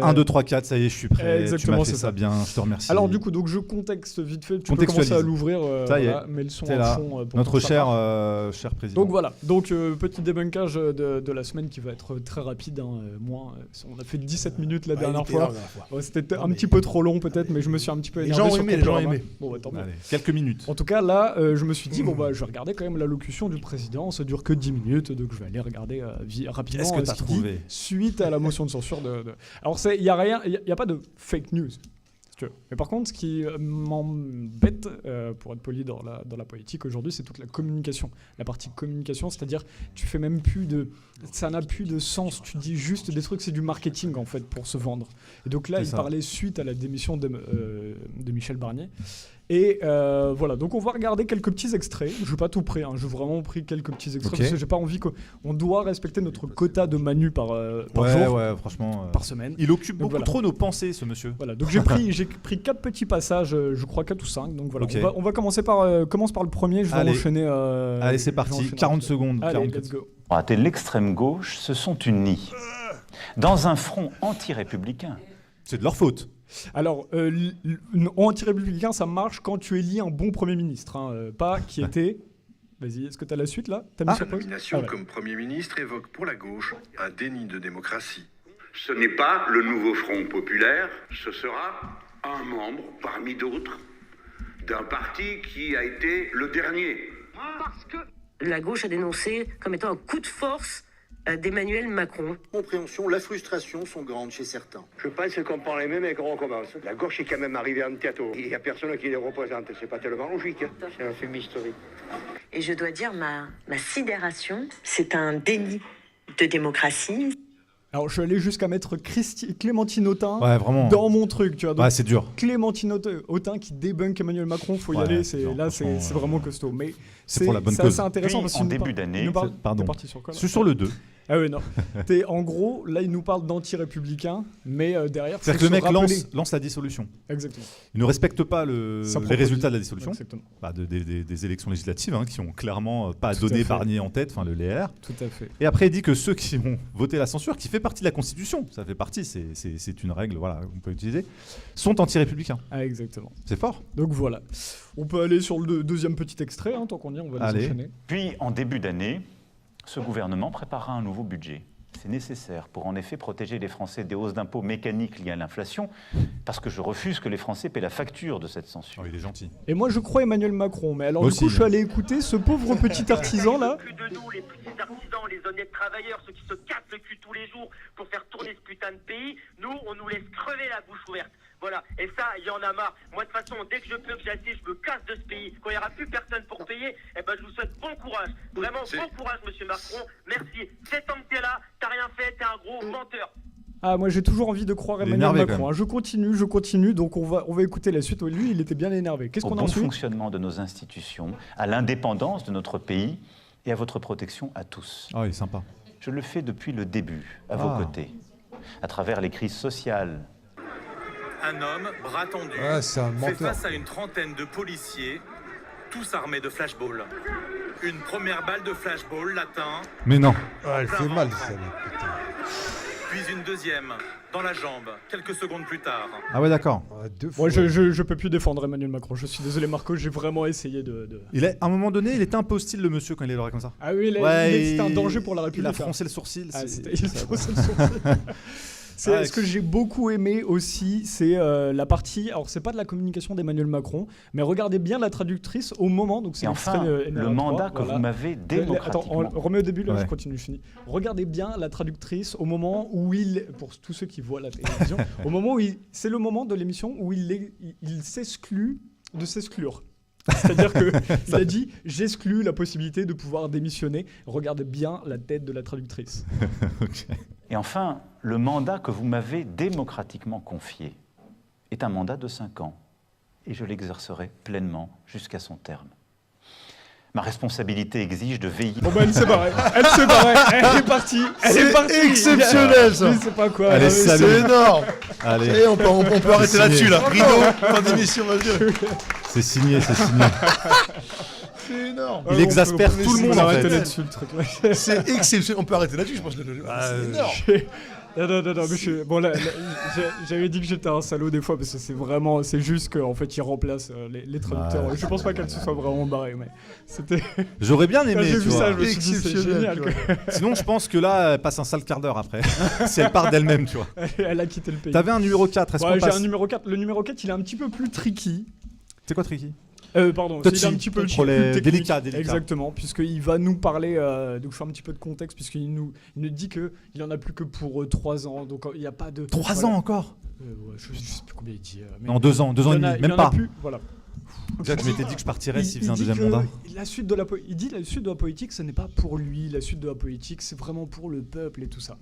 1, 2, 3, 4, ça y est, je suis prêt. Exactement, tu m'as fait c'est ça bien, je te remercie. Alors du coup, donc je contexte vite fait. Tu peux commencer à l'ouvrir. Ça y est. Mets le son C'est en là. fond. Pour Notre cher président. Donc voilà. Donc petit débunkage de la semaine qui va être très rapide. On a fait 17 minutes la dernière fois. C'était un petit peu trop long peut-être, mais je me suis un petit peu énervé. Les gens ont aimé. Bon, tant mieux. Allez, quelques minutes. En tout cas, là, je me suis dit, je vais regarder quand même l'allocution du président. Ça dure que 10 minutes, donc je vais aller regarder rapidement. Qu'est-ce que t'as trouvé suite à la motion de censure Alors, il n'y a rien, il n'y a pas de fake news. Mais par contre, ce qui m'embête, pour être poli dans la politique aujourd'hui, c'est toute la communication. La partie communication, c'est-à-dire, tu fais même plus ça n'a plus de sens. Tu dis juste des trucs, c'est du marketing en fait pour se vendre. Et donc là, il parlait suite à la démission de Michel Barnier. Et voilà, donc on va regarder quelques petits extraits. Je n'ai pas tout pris, j'ai vraiment pris quelques petits extraits parce que j'ai pas envie qu'on doit respecter notre quota de Manu par jour, franchement, par semaine. Il occupe beaucoup trop nos pensées, ce monsieur. Voilà, donc j'ai pris 4 petits passages, je crois 4 ou 5. Donc voilà, on va commencer par le premier. Je vais enchaîner. Allez, c'est parti. 40 secondes. Allez, let's go. Et l'extrême gauche se sont unis dans un front anti-républicain. C'est de leur faute. Alors, anti-républicain, ça marche quand tu élis un bon Premier ministre, pas qui était... Vas-y, est-ce que tu as la suite là? Sa nomination comme Premier ministre évoque pour la gauche un déni de démocratie. Ce n'est pas le nouveau Front populaire, ce sera un membre parmi d'autres d'un parti qui a été le dernier. Parce que la gauche a dénoncé comme étant un coup de force d'Emmanuel Macron. La compréhension, la frustration sont grandes chez certains. Je pense qu'on prend les mêmes et qu'on recommence. La gauche est quand même arrivée en tête. Il n'y a personne qui les représente. C'est pas tellement logique. C'est un film historique. Et je dois dire ma sidération, c'est un déni de démocratie. Alors, je suis allé jusqu'à mettre Clémentine Autain dans mon truc, tu vois. Donc, c'est dur. Clémentine Autain qui débunk Emmanuel Macron, faut y aller. C'est vraiment costaud. Mais c'est pour la bonne cause. C'est intéressant parce en début d'année. T'es parti sur quoi là? Je suis sur le 2. Ah oui, non. En gros, là, il nous parle d'anti-républicain, mais derrière... C'est-à-dire que le mec lance la dissolution. Exactement. Il ne respecte pas les résultats de la dissolution. Exactement. Des élections législatives qui ont clairement pas donné Barnier en tête, le LR. Tout à fait. Et après, il dit que ceux qui ont voté la censure, qui fait partie de la Constitution, ça fait partie, c'est une règle qu'on peut utiliser, sont anti-républicains. Ah, exactement. C'est fort. Donc voilà. On peut aller sur le deuxième petit extrait, tant qu'on y est, on va les enchaîner. Puis, en début d'année, ce gouvernement préparera un nouveau budget. C'est nécessaire pour en effet protéger les Français des hausses d'impôts mécaniques liées à l'inflation, parce que je refuse que les Français paient la facture de cette censure. Oh, il est gentil. Et moi je crois Emmanuel Macron, mais alors du coup je suis allé écouter ce pauvre petit artisan là. Plus de nous, les petits artisans, les honnêtes travailleurs, ceux qui se cassent le cul tous les jours pour faire tourner ce putain de pays, nous on nous laisse crever la bouche ouverte. Voilà, et ça, il y en a marre. Moi, de toute façon, dès que je peux, que j'ai assez, je me casse de ce pays. Quand il n'y aura plus personne pour payer, je vous souhaite bon courage. Vraiment, bon courage, monsieur Macron. Merci. 7 ans que t'es là, t'as rien fait, t'es un gros menteur. Ah, moi, j'ai toujours envie de croire Emmanuel Macron. Je continue, donc on va écouter la suite. Lui, il était bien énervé. Qu'est-ce qu'on a ensuite ? Au bon fonctionnement de nos institutions, à l'indépendance de notre pays et à votre protection à tous. Ah, il est sympa. Je le fais depuis le début, à vos côtés, à travers les crises sociales. Un homme, bras tendu, fait face à une trentaine de policiers, tous armés de flashballs. Une première balle de flashball l'atteint. Mais non. Elle fait mal, ça. Putain. Puis une deuxième, dans la jambe, quelques secondes plus tard. Ah ouais, d'accord. Moi, je peux plus défendre Emmanuel Macron. Je suis désolé, Marco, j'ai vraiment essayé de... À un moment donné, il était un peu hostile, le monsieur, quand il est l'oreille comme ça. Ah oui, c'était un danger pour la République. Il a froncé le sourcil. Il a froncé le sourcil. Ce que j'ai beaucoup aimé aussi, c'est la partie... Alors, c'est pas de la communication d'Emmanuel Macron, mais regardez bien la traductrice au moment... Donc c'est le mandat que vous m'avez démocratiquement... Attends, on remet au début, là, je continue, je finis. Regardez bien la traductrice au moment où pour tous ceux qui voient la télévision, c'est le moment de l'émission où il s'exclut de s'exclure. C'est-à-dire qu'il a dit « j'exclus la possibilité de pouvoir démissionner ». Regardez bien la tête de la traductrice. Okay. Et enfin, le mandat que vous m'avez démocratiquement confié est un mandat de 5 ans. Et je l'exercerai pleinement jusqu'à son terme. Ma responsabilité exige de veiller... Bon elle s'est barrée, elle est partie, C'est exceptionnel ça. Je sais pas quoi. Allez, c'est énorme. Allez. Et on peut arrêter là-dessus là. Rideau, fin d'émission, vas-y. C'est signé. C'est énorme. Il exaspère tout le monde en fait. Là-dessus, le truc. C'est exceptionnel. On peut arrêter là-dessus, je pense. C'est énorme. Non, mais bon, là, j'avais dit que j'étais un salaud des fois, parce que c'est juste qu'en fait, ils remplacent les traducteurs. Ouais. Je pense pas qu'elle se soit vraiment barrée, mais c'était... J'aurais bien aimé, Quand j'ai tu vu vois. ça, je me suis dit, c'est génial. tu vois. Sinon, je pense que là, elle passe un sale quart d'heure après. Si elle part d'elle-même, tu vois. Elle a quitté le pays. T'avais un numéro 4, est-ce Ouais, qu'on j'ai passe un numéro 4. Le numéro 4, il est un petit peu plus tricky. C'est quoi tricky? Pardon, Touchy, c'est un petit peu touchy. plus technique. Délicat. Exactement, puisqu'il va nous parler, donc je fais un petit peu de contexte, puisqu'il nous dit qu'il n'y en a plus que pour 3 ans, donc il n'y a pas de... 3 ans encore ouais, je sais plus combien il dit. Mais Non, 2 ans et demi, même pas. Plus, voilà. Déjà, je m'étais dit que je partirais s'il faisait un dit deuxième que mandat. Il dit la suite de la politique, ce n'est pas pour lui, la suite de la politique, c'est vraiment pour le peuple et tout ça.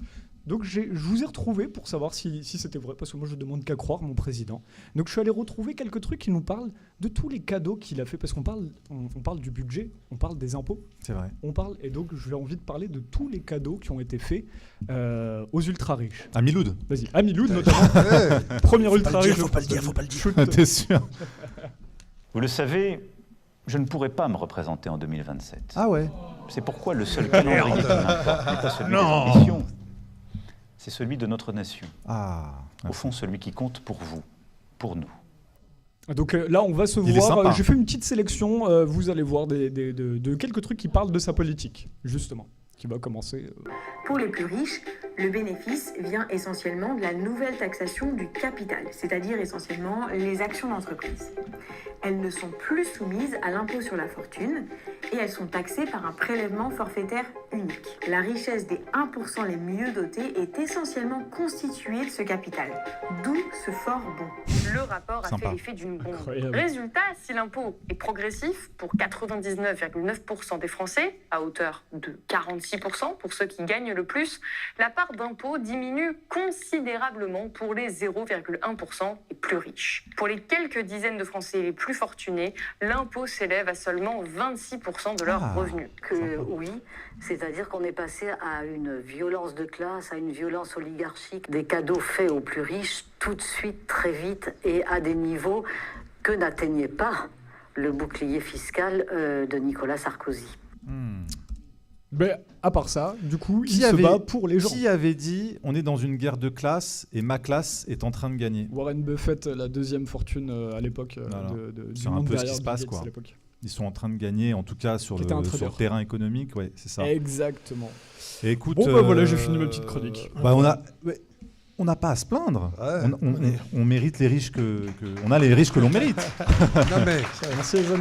Donc je vous ai retrouvé pour savoir si c'était vrai, parce que moi je demande qu'à croire mon président. Donc je suis allé retrouver quelques trucs qui nous parlent de tous les cadeaux qu'il a fait, parce qu'on parle du budget, on parle des impôts. C'est vrai. Et donc j'ai envie de parler de tous les cadeaux qui ont été faits aux ultra riches. À Miloud. Vas-y, à Miloud notamment. Premier ultra riche. Faut pas le dire. T'es sûr? Vous le savez, je ne pourrai pas me représenter en 2027. Ah ouais. C'est pourquoi le seul calendrier qui m'importe n'est pas celui Non. des ambitions, c'est celui de notre nation. Ah. Au fond, celui qui compte pour vous, pour nous. Donc là, on va se Il est voir. sympa. J'ai fait une petite sélection. Vous allez voir de quelques trucs qui parlent de sa politique, justement, qui va commencer. Pour les plus riches, le bénéfice vient essentiellement de la nouvelle taxation du capital, c'est-à-dire essentiellement les actions d'entreprise. Elles ne sont plus soumises à l'impôt sur la fortune et elles sont taxées par un prélèvement forfaitaire unique. La richesse des 1% les mieux dotés est essentiellement constituée de ce capital, d'où ce fort bond. Le rapport a Sympa. fait l'effet d'une bombe. Incroyable. Résultat, si l'impôt est progressif pour 99,9% des Français, à hauteur de 46% pour ceux qui gagnent le plus, la part d'impôt diminue considérablement pour les 0,1% les plus riches. Pour les quelques dizaines de Français les plus fortunés, l'impôt s'élève à seulement 26% de leurs revenus. Oui, c'est-à-dire qu'on est passé à une violence de classe, à une violence oligarchique, des cadeaux faits aux plus riches tout de suite, très vite et à des niveaux que n'atteignait pas le bouclier fiscal de Nicolas Sarkozy. Mais à part ça, du coup, il se bat pour les gens. Qui avait dit on est dans une guerre de classe et ma classe est en train de gagner? Warren Buffett, la deuxième fortune à l'époque Voilà. du C'est un monde peu ce qui derrière se Bill passe, Gates quoi. à l'époque. Ils sont en train de gagner, en tout cas sur Qui était un le trader. terrain économique, ouais, c'est ça. Exactement. Et écoute, Bon, bah voilà, j'ai fini ma petite chronique. Bah on n'a pas à se plaindre. Ouais. On mérite les riches on a les riches que l'on mérite. Non mais Merci les amis.